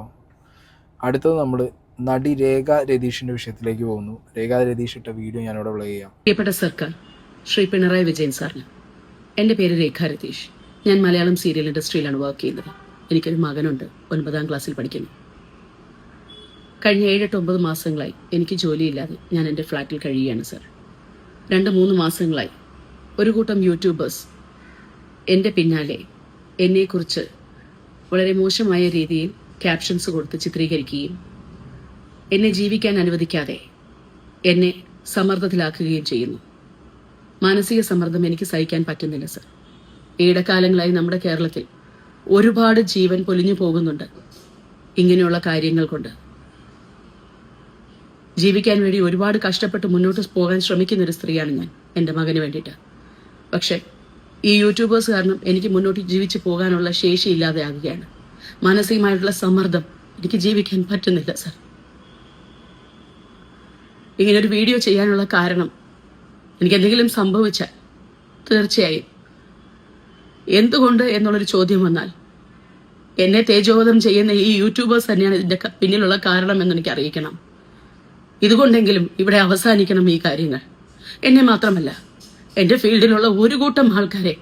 അടുത്തത് നമ്മൾ നടി രേഖ രതീഷിൻ്റെ വിഷയത്തിലേക്ക് പോകുന്നു. രേഖ രതീഷ് ഇട്ട വീഡിയോ ഞാനിവിടെ പ്ലേ ചെയ്യാം. പ്രിയപ്പെട്ട സർക്കാർ ശ്രീ പിണറായി വിജയൻ സാറിന്, എൻ്റെ പേര് രേഖ രതീഷ്. ഞാൻ മലയാളം സീരിയൽ ഇൻഡസ്ട്രിയിലാണ് വർക്ക് ചെയ്യുന്നത്. എനിക്കൊരു മകനുണ്ട്, 9ാം ക്ലാസ്സിൽ പഠിക്കുന്നു. കഴിഞ്ഞ 7-8-9 മാസങ്ങളായി എനിക്ക് ജോലിയില്ലാതെ ഞാൻ എൻ്റെ ഫ്ലാറ്റിൽ കഴിയുകയാണ് സർ. 2-3 മാസങ്ങളായി ഒരു കൂട്ടം യൂട്യൂബേഴ്സ് എൻ്റെ പിന്നാലെ എന്നെക്കുറിച്ച് വളരെ മോശമായ രീതിയിൽ ക്യാപ്ഷൻസ് കൊടുത്ത് ചിത്രീകരിക്കുകയും എന്നെ ജീവിക്കാൻ അനുവദിക്കാതെ എന്നെ സമ്മർദ്ദത്തിലാക്കുകയും ചെയ്യുന്നു. മാനസിക സമ്മർദ്ദം എനിക്ക് സഹിക്കാൻ പറ്റുന്നില്ല സർ. ഈയിടക്കാലങ്ങളായി നമ്മുടെ കേരളത്തിൽ ഒരുപാട് ജീവൻ പൊലിഞ്ഞു പോകുന്നുണ്ട് ഇങ്ങനെയുള്ള കാര്യങ്ങൾ കൊണ്ട്. ജീവിക്കാൻ വേണ്ടി ഒരുപാട് കഷ്ടപ്പെട്ട് മുന്നോട്ട് പോകാൻ ശ്രമിക്കുന്ന ഒരു സ്ത്രീയാണ് ഞാൻ എൻ്റെ മകന് വേണ്ടിയിട്ട്. പക്ഷെ ഈ യൂട്യൂബേഴ്സ് കാരണം എനിക്ക് മുന്നോട്ട് ജീവിച്ചു പോകാനുള്ള ശേഷി ഇല്ലാതെ ആകുകയാണ്. മാനസികമായിട്ടുള്ള സമ്മർദ്ദം, എനിക്ക് ജീവിക്കാൻ പറ്റുന്നില്ല സർ. ഇങ്ങനൊരു വീഡിയോ ചെയ്യാനുള്ള കാരണം, എനിക്ക് എന്തെങ്കിലും സംഭവിച്ചാൽ തീർച്ചയായും എന്തുകൊണ്ട് എന്നുള്ളൊരു ചോദ്യം വന്നാൽ എന്നെ തേജോവധം ചെയ്യുന്ന ഈ യൂട്യൂബേഴ്സ് തന്നെയാണ് ഇതിൻ്റെ പിന്നിലുള്ള കാരണം എന്ന് എനിക്ക് അറിയിക്കണം. ഇതുകൊണ്ടെങ്കിലും ഇവിടെ അവസാനിക്കണം ഈ കാര്യങ്ങൾ. എന്നെ മാത്രമല്ല, എൻ്റെ ഫീൽഡിലുള്ള ഒരു കൂട്ടം ആൾക്കാരെ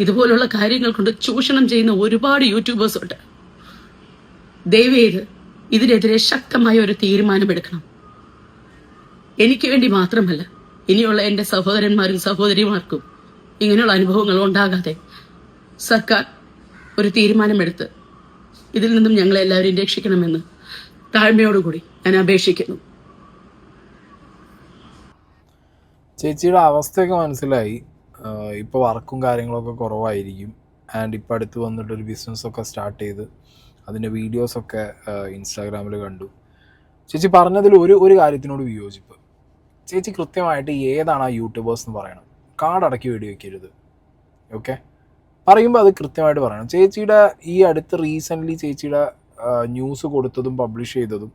ഇതുപോലുള്ള കാര്യങ്ങൾ കൊണ്ട് ചൂഷണം ചെയ്യുന്ന ഒരുപാട് യൂട്യൂബേഴ്സ് ഉണ്ട്. ദയവേത് ഇതിനെതിരെ ശക്തമായ ഒരു തീരുമാനമെടുക്കണം. എനിക്ക് വേണ്ടി മാത്രമല്ല, ഇനിയുള്ള എൻ്റെ സഹോദരന്മാരും സഹോദരിമാർക്കും ഇങ്ങനെയുള്ള അനുഭവങ്ങൾ ഉണ്ടാകാതെ സർക്കാർ ഒരു തീരുമാനമെടുത്ത് ഇതിൽ നിന്നും ഞങ്ങളെല്ലാവരും രക്ഷിക്കണമെന്ന് താഴ്മയോടുകൂടി ഞാൻ അപേക്ഷിക്കുന്നു. ചേച്ചിയുടെ അവസ്ഥയൊക്കെ മനസ്സിലായി. ഇപ്പോൾ വർക്കും കാര്യങ്ങളൊക്കെ കുറവായിരിക്കും. ആൻഡ് ഇപ്പോൾ അടുത്ത് വന്നിട്ടൊരു ബിസിനസ്സൊക്കെ സ്റ്റാർട്ട് ചെയ്ത് അതിൻ്റെ വീഡിയോസൊക്കെ ഇൻസ്റ്റാഗ്രാമിൽ കണ്ടു. ചേച്ചി പറഞ്ഞതിൽ ഒരു കാര്യത്തിനോട് വിയോജിപ്പ്. ചേച്ചി കൃത്യമായിട്ട് ഏതാണ് ആ യൂട്യൂബേഴ്സ് എന്ന് പറയണം. കാടടക്കി വെടി വയ്ക്കരുത്. ഓക്കെ, പറയുമ്പോൾ അത് കൃത്യമായിട്ട് പറയണം. ചേച്ചിയുടെ ഈ അടുത്ത് റീസെൻ്റ്ലി ചേച്ചിയുടെ ന്യൂസ് കൊടുത്തതും പബ്ലിഷ് ചെയ്തതും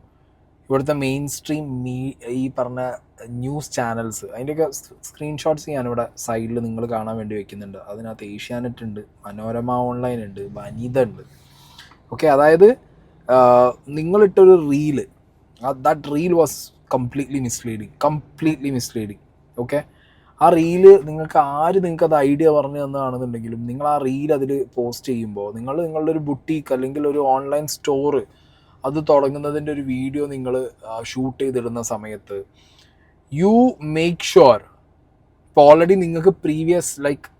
ഇവിടുത്തെ മെയിൻ സ്ട്രീം ഈ പറഞ്ഞ ന്യൂസ് ചാനൽസ്, അതിൻ്റെയൊക്കെ സ്ക്രീൻഷോട്ട്സ് ഞാനിവിടെ സൈഡിൽ നിങ്ങൾ കാണാൻ വേണ്ടി വെക്കുന്നുണ്ട്. അതിനകത്ത് ഏഷ്യാനെറ്റ് ഉണ്ട്, മനോരമ ഓൺലൈൻ ഉണ്ട്, വനിത ഉണ്ട്. ഓക്കെ, അതായത് നിങ്ങളിട്ടൊരു reel, that reel was completely misleading. Okay, ആ റീല് നിങ്ങൾക്ക് അത് ഐഡിയ പറഞ്ഞു തന്നതാണെന്നുണ്ടെങ്കിലും നിങ്ങൾ ആ റീൽ അതിൽ പോസ്റ്റ് ചെയ്യുമ്പോൾ നിങ്ങളുടെ ഒരു ബുട്ടീക്ക് അല്ലെങ്കിൽ ഒരു ഓൺലൈൻ സ്റ്റോറ് അത് തുടങ്ങുന്നതിൻ്റെ ഒരു വീഡിയോ നിങ്ങൾ ഷൂട്ട് ചെയ്തിടുന്ന സമയത്ത് യു മേക്ക് ഷുവർ ഇപ്പോൾ ഓൾറെഡി നിങ്ങൾക്ക് പ്രീവിയസ്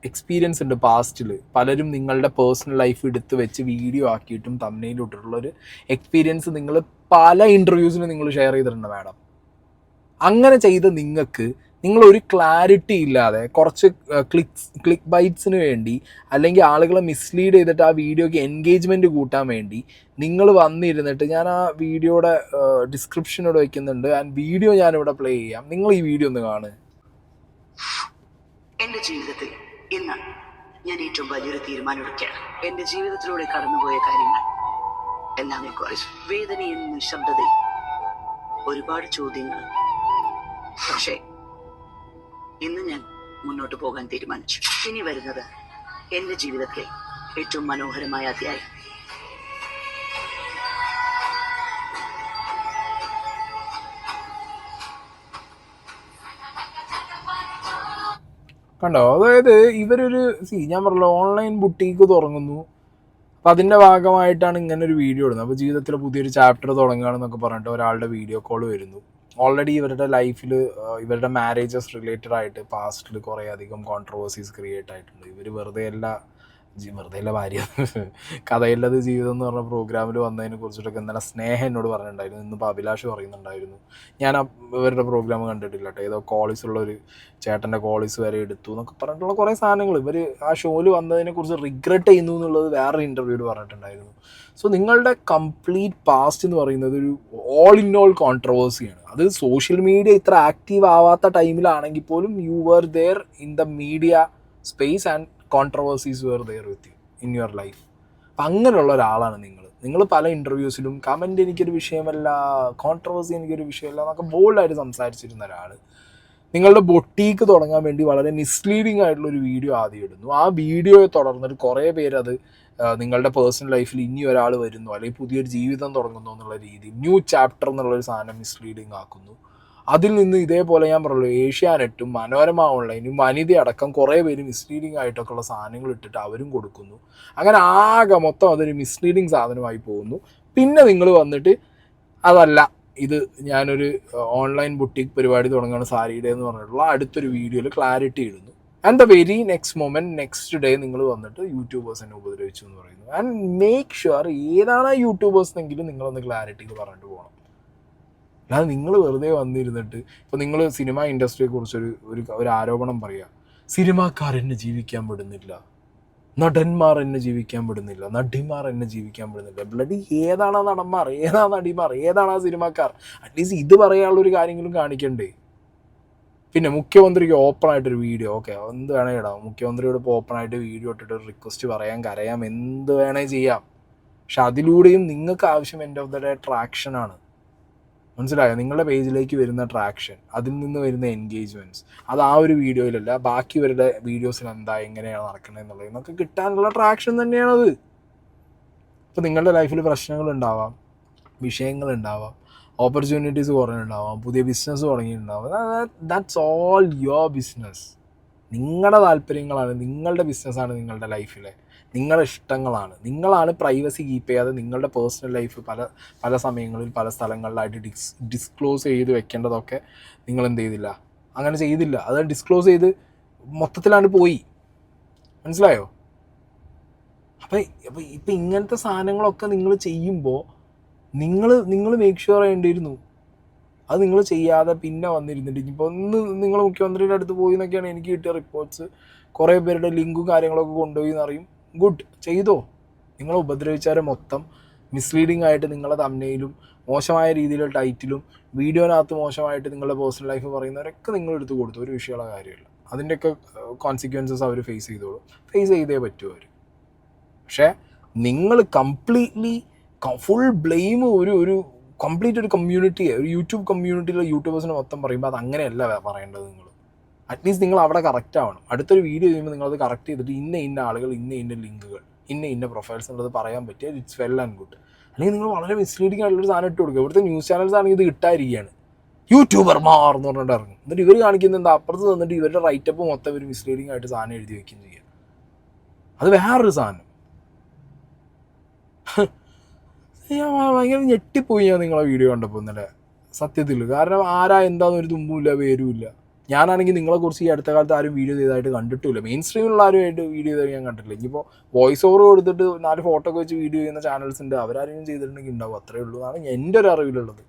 എക്സ്പീരിയൻസ് ഉണ്ട് പാസ്റ്റിൽ. പലരും നിങ്ങളുടെ പേഴ്സണൽ ലൈഫ് എടുത്ത് വെച്ച് വീഡിയോ ആക്കിയിട്ടും തമ്മിലിട്ടുള്ളൊരു എക്സ്പീരിയൻസ് നിങ്ങൾ പല ഇൻ്റർവ്യൂസിനും നിങ്ങൾ ഷെയർ ചെയ്തിട്ടുണ്ട് മാഡം. അങ്ങനെ ചെയ്ത നിങ്ങളൊരു ക്ലാരിറ്റി ഇല്ലാതെ കുറച്ച് ക്ലിക്ക് ബൈറ്റ്സിന് വേണ്ടി അല്ലെങ്കിൽ ആളുകളെ മിസ്ലീഡ് ചെയ്തിട്ട് ആ വീഡിയോയ്ക്ക് എൻഗേജ്മെൻറ്റ് കൂട്ടാൻ വേണ്ടി നിങ്ങൾ വന്നിരുന്നിട്ട്, ഞാൻ ആ വീഡിയോയുടെ ഡിസ്ക്രിപ്ഷൻ ഇവിടെ വയ്ക്കുന്നുണ്ട്, ആൻഡ് വീഡിയോ ഞാനിവിടെ പ്ലേ ചെയ്യാം. നിങ്ങൾ ഈ വീഡിയോ ഒന്ന് കാണുക. എന്റെ ജീവിതത്തിൽ ഇന്ന് ഞാൻ ഏറ്റവും വലിയൊരു തീരുമാനമെടുക്കുകയാണ്. എന്റെ ജീവിതത്തിലൂടെ കടന്നുപോയ കാര്യങ്ങൾ എല്ലാമെ കുറിച്ച് വേദനയും നിശബ്ദതയും ഒരുപാട് ചോദ്യങ്ങൾ. പക്ഷേ ഇന്ന് ഞാൻ മുന്നോട്ട് പോകാൻ തീരുമാനിച്ചു. ഇനി വരുന്നത് എന്റെ ജീവിതത്തിലെ ഏറ്റവും മനോഹരമായ അധ്യായം. കണ്ടോ? അതായത് ഇവരൊരു ഞാൻ പറഞ്ഞല്ലോ, ഓൺലൈൻ ബുട്ടീക്ക് തുടങ്ങുന്നു. അപ്പം അതിൻ്റെ ഭാഗമായിട്ടാണ് ഇങ്ങനെ ഒരു വീഡിയോ ഇടുന്നത്. അപ്പോൾ ജീവിതത്തിൽ പുതിയൊരു ചാപ്റ്റർ തുടങ്ങുകയാണെന്നൊക്കെ പറഞ്ഞിട്ട് ഒരാളുടെ വീഡിയോ കോൾ വരുന്നു. ഓൾറെഡി ഇവരുടെ ലൈഫിൽ ഇവരുടെ മാരേജസ് റിലേറ്റഡ് ആയിട്ട് പാസ്റ്റിൽ കുറേ അധികം കോൺട്രവേഴ്സീസ് ക്രിയേറ്റ് ആയിട്ടുണ്ട്. ഇവർ വെറുതെ അല്ല ഭാര്യ കഥയില്ലത് ജീവിതം എന്ന് പറഞ്ഞ പ്രോഗ്രാമിൽ വന്നതിനെ കുറിച്ചിട്ടൊക്കെ ഇന്നലെ സ്നേഹം എന്നോട് പറഞ്ഞിട്ടുണ്ടായിരുന്നു. ഇന്നിപ്പോൾ അഭിലാഷ് പറയുന്നുണ്ടായിരുന്നു. ഞാൻ ഇവരുടെ പ്രോഗ്രാം കണ്ടിട്ടില്ല കേട്ടോ. ഏതോ കോളീസുള്ളൊരു ചേട്ടൻ്റെ കോളീസ് വരെ എടുത്തു എന്നൊക്കെ പറഞ്ഞിട്ടുള്ള കുറേ സാധനങ്ങൾ ഇവർ ആ ഷോയിൽ വന്നതിനെക്കുറിച്ച് റിഗ്രറ്റ് ചെയ്യുന്നു എന്നുള്ളത് വേറൊരു ഇൻ്റർവ്യൂവിൽ പറഞ്ഞിട്ടുണ്ടായിരുന്നു. സോ നിങ്ങളുടെ കംപ്ലീറ്റ് പാസ്റ്റ് എന്ന് പറയുന്നത് ഒരു ഓൾ ഇൻ ഓൾ കോൺട്രവേഴ്സിയാണ്. അത് സോഷ്യൽ മീഡിയ ഇത്ര ആക്റ്റീവ് ആവാത്ത ടൈമിലാണെങ്കിൽ പോലും you were there in the media space and controversies were there with you in your life. അപ്പം അങ്ങനെയുള്ള ഒരാളാണ് നിങ്ങൾ പല ഇൻ്റർവ്യൂസിലും കമൻറ്റ് എനിക്കൊരു വിഷയമല്ല, കോൺട്രവേഴ്സി എനിക്കൊരു വിഷയമല്ല എന്നൊക്കെ ബോൾഡായിട്ട് സംസാരിച്ചിരുന്ന ഒരാൾ നിങ്ങളുടെ ബൊട്ടീക്ക് തുടങ്ങാൻ വേണ്ടി വളരെ മിസ്ലീഡിങ് ആയിട്ടുള്ളൊരു വീഡിയോ ആദ്യം ഇടുന്നു. ആ വീഡിയോയെ തുടർന്നിട്ട് കുറേ പേര് അത് നിങ്ങളുടെ പേഴ്സണൽ ലൈഫിൽ ഇനി ഒരാൾ വരുന്നു അല്ലെങ്കിൽ പുതിയൊരു ജീവിതം തുടങ്ങുന്നു എന്നുള്ള രീതിയിൽ ന്യൂ ചാപ്റ്റർ എന്നുള്ളൊരു സാധനം മിസ്ലീഡിങ് ആക്കുന്നു. അതിൽ നിന്ന് ഇതേപോലെ ഞാൻ പറയുള്ളൂ, ഏഷ്യാനെറ്റും മനോരമ ഓൺലൈനും വനിത അടക്കം കുറേ പേര് മിസ്ലീഡിങ് ആയിട്ടൊക്കെ ഉള്ള സാധനങ്ങൾ ഇട്ടിട്ട് അവരും കൊടുക്കുന്നു. അങ്ങനെ ആകെ മൊത്തം അതൊരു മിസ്ലീഡിങ് സാധനമായി പോകുന്നു. പിന്നെ നിങ്ങൾ വന്നിട്ട് അതല്ല, ഇത് ഞാനൊരു ഓൺലൈൻ ബുട്ടീക്ക് പരിപാടി തുടങ്ങുകയാണ് സാരിയുടെ എന്ന് പറഞ്ഞിട്ടുള്ള അടുത്തൊരു വീഡിയോയിൽ ക്ലാരിറ്റി ഇടുന്നു. And the very next day നിങ്ങൾ വന്നിട്ട് യൂട്യൂബേഴ്സിനെ ഉപദ്രവിച്ചു എന്ന് പറയുന്നു. ആൻഡ് മേക്ക് ഷുവർ ഏതാണ് യൂട്യൂബേഴ്സ് എന്നെങ്കിലും നിങ്ങളൊന്ന് ക്ലാരിറ്റിയിൽ പറഞ്ഞിട്ട് പോകണം. അല്ലാതെ നിങ്ങൾ വെറുതെ വന്നിരുന്നിട്ട് ഇപ്പോൾ നിങ്ങൾ സിനിമ ഇൻഡസ്ട്രിയെക്കുറിച്ചൊരു ഒരു ആരോപണം പറയുക, സിനിമാക്കാർ എന്നെ ജീവിക്കാൻ വിടുന്നില്ല, നടന്മാർ എന്നെ ജീവിക്കാൻ വിടുന്നില്ല, നടിമാർ എന്നെ ജീവിക്കാൻ വിടുന്നില്ല. ബ്ലഡി ഏതാണ് ആ നടന്മാർ, ഏതാ നടിമാർ, ഏതാണ് ആ സിനിമാക്കാർ? അറ്റ്ലീസ്റ്റ് ഇത് പറയാനുള്ളൊരു കാര്യങ്ങളും കാണിക്കണ്ടേ? പിന്നെ മുഖ്യമന്ത്രിക്ക് ഓപ്പണായിട്ടൊരു വീഡിയോ, ഓക്കെ എന്ത് വേണേൽ ഇടാം. മുഖ്യമന്ത്രിയോട് ഇപ്പോൾ ഓപ്പണായിട്ട് വീഡിയോ ഇട്ടിട്ട് ഒരു റിക്വസ്റ്റ് പറയാം, കരയാം, എന്ത് വേണേൽ ചെയ്യാം. പക്ഷെ അതിലൂടെയും നിങ്ങൾക്ക് ആവശ്യം എൻഡ് ഓഫ് ദ ഡേ ട്രാക്ഷനാണ്. മനസ്സിലായോ? നിങ്ങളുടെ പേജിലേക്ക് വരുന്ന ട്രാക്ഷൻ, അതിൽ നിന്ന് വരുന്ന എൻഗേജ്മെൻറ്റ്സ്, അത് ആ ഒരു വീഡിയോയിലല്ല, ബാക്കി ഇവരുടെ വീഡിയോസിൽ എന്താ എങ്ങനെയാണ് നടക്കുന്നത് എന്നുള്ളത് നിങ്ങൾക്ക് കിട്ടാനുള്ള ട്രാക്ഷൻ തന്നെയാണത്. ഇപ്പോൾ നിങ്ങളുടെ ലൈഫിൽ പ്രശ്നങ്ങളുണ്ടാവാം, വിഷയങ്ങളുണ്ടാവാം, ഓപ്പർച്യൂണിറ്റീസ് കുറേ ഉണ്ടാവാം, പുതിയ ബിസിനസ് തുടങ്ങിയിട്ടുണ്ടാവാം. That's all your business. നിങ്ങളുടെ താല്പര്യങ്ങളാണ്, നിങ്ങളുടെ ബിസിനസ്സാണ്, നിങ്ങളുടെ ലൈഫിലെ നിങ്ങളുടെ ഇഷ്ടങ്ങളാണ്. നിങ്ങളാണ് പ്രൈവസി കീപ്പ് ചെയ്യാതെ നിങ്ങളുടെ പേഴ്സണൽ ലൈഫ് പല സമയങ്ങളിൽ പല സ്ഥലങ്ങളിലായിട്ട് ഡിസ്ക്ലോസ് ചെയ്ത് വെക്കേണ്ടതൊക്കെ നിങ്ങൾ എന്ത് ചെയ്തില്ല, അങ്ങനെ ചെയ്തില്ല. അത് ഡിസ്ക്ലോസ് ചെയ്ത് മൊത്തത്തിലാണ് പോയി. മനസ്സിലായോ? അപ്പം ഇപ്പം ഇങ്ങനത്തെ സാധനങ്ങളൊക്കെ നിങ്ങൾ ചെയ്യുമ്പോൾ നിങ്ങൾ മേക്ക് ഷുവർ ചെയ്യേണ്ടിയിരുന്നു. അത് നിങ്ങൾ ചെയ്യാതെ പിന്നെ വന്നിരുന്നിട്ട് ഇനിയിപ്പോൾ നിങ്ങൾ മുഖ്യമന്ത്രിയുടെ അടുത്ത് പോയി എന്നൊക്കെയാണ് എനിക്ക് കിട്ടിയ റിപ്പോർട്ട്സ്. കുറേ പേരുടെ ലിങ്കും കാര്യങ്ങളൊക്കെ കൊണ്ടുപോയി എന്നറിയും. ഗുഡ്, ചെയ്തോ. നിങ്ങളെ ഉപദ്രവിച്ചാൽ മൊത്തം മിസ്ലീഡിങ് ആയിട്ട് നിങ്ങളെ തമ്മിലും മോശമായ രീതിയിലുള്ള ടൈറ്റിലും വീഡിയോനകത്ത് മോശമായിട്ട് നിങ്ങളുടെ പേഴ്സണൽ ലൈഫ് പറയുന്നവരൊക്കെ നിങ്ങൾ എടുത്ത് കൊടുത്തു. ഒരു വിഷയമുള്ള കാര്യമില്ല. അതിൻ്റെയൊക്കെ കോൺസിക്വൻസസ് അവർ ഫേസ് ചെയ്തേ പറ്റൂ അവർ. പക്ഷേ നിങ്ങൾ കംപ്ലീറ്റ്ലി ഫുൾ ബ്ലെയിം ഒരു കംപ്ലീറ്റ് ഒരു കമ്മ്യൂണിറ്റിയെ, ഒരു യൂട്യൂബ് കമ്മ്യൂണിറ്റിയിലെ യൂട്യൂബേഴ്സിനെ മൊത്തം പറയുമ്പോൾ അത് അങ്ങനെയല്ല പറയേണ്ടത്. നിങ്ങൾ അറ്റ്ലീസ്റ്റ് നിങ്ങൾ അവിടെ കറക്റ്റ് ആവണം. അടുത്തൊരു വീഡിയോ ചെയ്യുമ്പോൾ നിങ്ങളത് കറക്റ്റ് ചെയ്തിട്ട് ഇന്ന ആളുകൾ, ഇന്ന ലിങ്കുകൾ, ഇന്ന പ്രൊഫൈൽസ് എന്നുള്ളത് പറയാൻ പറ്റിയാൽ ഇറ്റ്സ് വെൽ ആൻഡ് ഗുഡ്. അല്ലെങ്കിൽ നിങ്ങൾ വളരെ മിസ്ലീഡിങ് ആയിട്ടുള്ളൊരു സാധനം ഇട്ട് കൊടുക്കുക. ഇവിടുത്തെ ന്യൂസ് ചാനൽസ് ആണെങ്കിൽ ഇത് കിട്ടാതിരിക്കുകയാണ്, യൂട്യൂബർമാർ എന്ന് പറഞ്ഞിട്ട് ഇറങ്ങും. എന്നിട്ട് ഇവർ കാണിക്കുന്നത് എന്താ, അപ്പുറത്ത് തന്നിട്ട് ഇവരുടെ റൈറ്റപ്പ് മൊത്തം ഒരു മിസ്ലീഡിങ് ആയിട്ട് സാധനം എഴുതി വയ്ക്കുകയും ചെയ്യുക. അത് വേറൊരു സാധനം. ഞാൻ ഭയങ്കര ഞെട്ടിപ്പോയി ഞാൻ നിങ്ങളെ വീഡിയോ കണ്ടപ്പോൾ ഇന്നലെ സത്യത്തിൽ. കാരണം ആരാ എന്താണെന്നൊരു തുമ്പുമില്ല പേരുമില്ല. ഞാനാണെങ്കിൽ നിങ്ങളെക്കുറിച്ച് ഈ അടുത്ത കാലത്ത് ആരും വീഡിയോ ചെയ്തതായിട്ട് കണ്ടിട്ടില്ല. മെയിൻ സ്ട്രീമിലുള്ള ആരുമായിട്ട് വീഡിയോ ചെയ്ത് ഞാൻ കണ്ടിട്ടില്ല. ഇനിയിപ്പോൾ വോയിസ് ഓവർ കൊടുത്തിട്ട് 4 ഫോട്ടോ ഒക്കെ വെച്ച് വീഡിയോ ചെയ്യുന്ന ചാനൽസ് ഉണ്ട്, അവരാരെങ്കിലും ചെയ്തിട്ടുണ്ടെങ്കിൽ ഉണ്ടാവും. അത്രേ ഉള്ളൂ എന്നാണ് എൻ്റെ ഒരു അറിവിലുള്ളത്.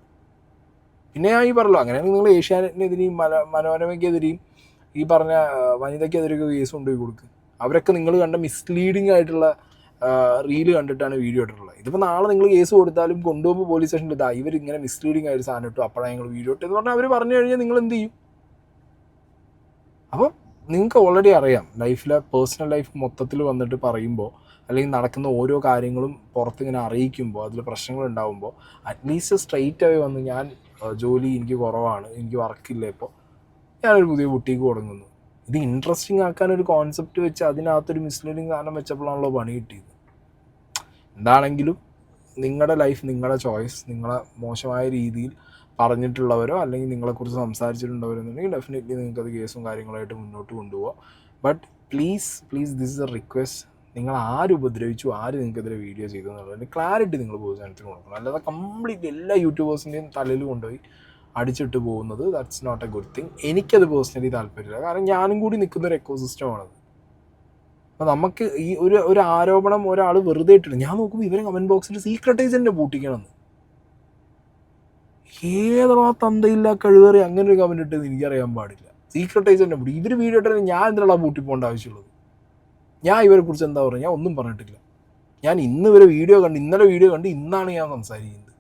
പിന്നെ ഞാൻ ഈ പറഞ്ഞല്ലോ, അങ്ങനെയാണെങ്കിൽ നിങ്ങൾ ഏഷ്യാനെറ്റിനെതിരെയും മനോരമയ്ക്കെതിരെയും ഈ പറഞ്ഞ വനിതയ്ക്കെതിരെയൊക്കെ കേസ് കൊണ്ടുപോയി കൊടുക്കുക. അവരൊക്കെ നിങ്ങൾ കണ്ട മിസ്ലീഡിങ് ആയിട്ടുള്ള റീല് കണ്ടിട്ടാണ് വീഡിയോ ഇട്ടിട്ടുള്ളത്. ഇതിപ്പോൾ നാളെ നിങ്ങൾ കേസ് കൊടുത്താലും കൊണ്ടുപോകുമ്പോൾ പോലീസ് സ്റ്റേഷനിൽ ഇതാ ഇവർ ഇങ്ങനെ മിസ്ലീഡിങ് ആയിട്ട് സാധനം ഇട്ടു, അപ്പോഴാണ് ഞങ്ങൾ വീഡിയോ ഇട്ടെന്ന് പറഞ്ഞാൽ അവർ പറഞ്ഞു കഴിഞ്ഞാൽ നിങ്ങൾ എന്ത് ചെയ്യും? അപ്പോൾ നിങ്ങൾക്ക് ഓൾറെഡി അറിയാം, ലൈഫിലെ പേഴ്സണൽ ലൈഫ് മൊത്തത്തിൽ വന്നിട്ട് പറയുമ്പോൾ അല്ലെങ്കിൽ നടക്കുന്ന ഓരോ കാര്യങ്ങളും പുറത്തിങ്ങനെ അറിയിക്കുമ്പോൾ അതിൽ പ്രശ്നങ്ങൾ ഉണ്ടാകുമ്പോൾ അറ്റ്ലീസ്റ്റ് സ്ട്രെയിറ്റ് ആയി വന്ന് ഞാൻ ജോലി എനിക്ക് കുറവാണ്, എനിക്ക് വർക്കില്ല, ഇപ്പോൾ ഞാനൊരു പുതിയ ബുട്ടീക്ക് തുടങ്ങുന്നു, ഇത് ഇൻട്രസ്റ്റിംഗ് ആക്കാനൊരു കോൺസെപ്റ്റ് വെച്ച് അതിനകത്തൊരു മിസ്ലീഡിങ് സാധനം വെച്ചപ്പോഴാണല്ലോ പണി കിട്ടിയത്. എന്താണെങ്കിലും നിങ്ങളുടെ ലൈഫ്, നിങ്ങളുടെ ചോയ്സ്. നിങ്ങളെ മോശമായ രീതിയിൽ പറഞ്ഞിട്ടുള്ളവരോ അല്ലെങ്കിൽ നിങ്ങളെക്കുറിച്ച് സംസാരിച്ചിട്ടുള്ളവരോ എന്നുണ്ടെങ്കിൽ ഡെഫിനറ്റ്ലി നിങ്ങൾക്കത് കേസും കാര്യങ്ങളായിട്ട് മുന്നോട്ട് കൊണ്ടുപോകാം. But please this is A request. നിങ്ങൾ ആര് ഉപദ്രവിച്ചു, ആര് നിങ്ങൾക്കെതിരെ വീഡിയോ ചെയ്തു എന്നുള്ളതിന് ക്ലാരിറ്റി നിങ്ങൾ പൊതുജനത്തിന് കൊടുക്കണം. അല്ലാതെ കംപ്ലീറ്റ് എല്ലാ യൂട്യൂബേഴ്സിൻ്റെയും തലയിൽ കൊണ്ടുപോയി അടിച്ചിട്ട് പോകുന്നത് that's not a good thing. എനിക്കത് പേഴ്സണലി താല്പര്യമില്ല. കാരണം ഞാനും കൂടി നിൽക്കുന്ന ഒരു എക്കോസിസ്റ്റമാണത്. അപ്പോൾ നമുക്ക് ഈ ഒരു ആരോപണം ഒരാൾ വെറുതെ ഇട്ടിട്ട് ഞാൻ നോക്കുമ്പോൾ ഇവരെ കമൻറ്റ് ബോക്സിൽ സീക്രട്ട് ഏജൻറ്റിനെ പൂട്ടിക്കണമെന്ന്. ഏതോ തന്തയില്ല കഴിവേറി അങ്ങനെ ഒരു കമൻറ്റ് ഇട്ടത് എനിക്കറിയാൻ പാടില്ല. സീക്രട്ട് ഏജൻറ്റിനെ പൂട്ടി ഇവർ വീഡിയോ ഇട്ടാൽ ഞാൻ എന്തിനാണ് പൂട്ടി പോകേണ്ട ആവശ്യമുള്ളത്? ഞാൻ ഇവരെക്കുറിച്ച് എന്താ പറയുക? ഞാൻ ഒന്നും പറഞ്ഞിട്ടില്ല. ഞാൻ ഇന്ന് ഇവരെ വീഡിയോ കണ്ട്, ഇന്നലെ വീഡിയോ കണ്ട് ഇന്നാണ് ഞാൻ സംസാരിക്കുന്നത്.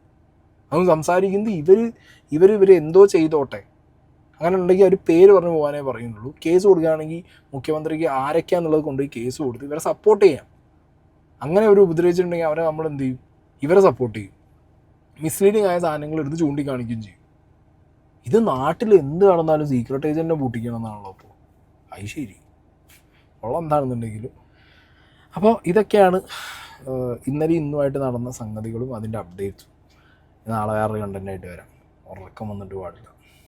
അതും സംസാരിക്കുന്നത് ഇവർ എന്തോ ചെയ്തോട്ടെ, അങ്ങനെ ഉണ്ടെങ്കിൽ അവർ പേര് പറഞ്ഞു പോകാനേ പറയുന്നുള്ളൂ. കേസ് കൊടുക്കുകയാണെങ്കിൽ മുഖ്യമന്ത്രിക്ക് ആരൊക്കെയാന്നുള്ളത് കൊണ്ടുപോയി കേസ് കൊടുത്ത് ഇവരെ സപ്പോർട്ട് ചെയ്യാം. അങ്ങനെ അവർ ഉപദ്രവിച്ചിട്ടുണ്ടെങ്കിൽ അവരെ നമ്മൾ എന്ത് ചെയ്യും? ഇവരെ സപ്പോർട്ട് ചെയ്യും. മിസ്ലീഡിങ് ആയ സാധനങ്ങൾ എടുത്ത് ചൂണ്ടിക്കാണിക്കുകയും ചെയ്യും. ഇത് നാട്ടിൽ എന്ത് നടന്നാലും സീക്രട്ട് ഏജൻറ്റിനെ പൂട്ടിക്കണം എന്നാണല്ലോ. അപ്പോൾ അത് ശരി ഉള്ള എന്താണെന്നുണ്ടെങ്കിലും. അപ്പോൾ ഇതൊക്കെയാണ് ഇന്നലെ ഇന്നുമായിട്ട് നടന്ന സംഗതികളും അതിൻ്റെ അപ്ഡേറ്റ്സും. നാളെ വേറൊരു കണ്ടൻറ്റായിട്ട് വരാം. ഉറക്കം വന്നിട്ട് പാടില്ല.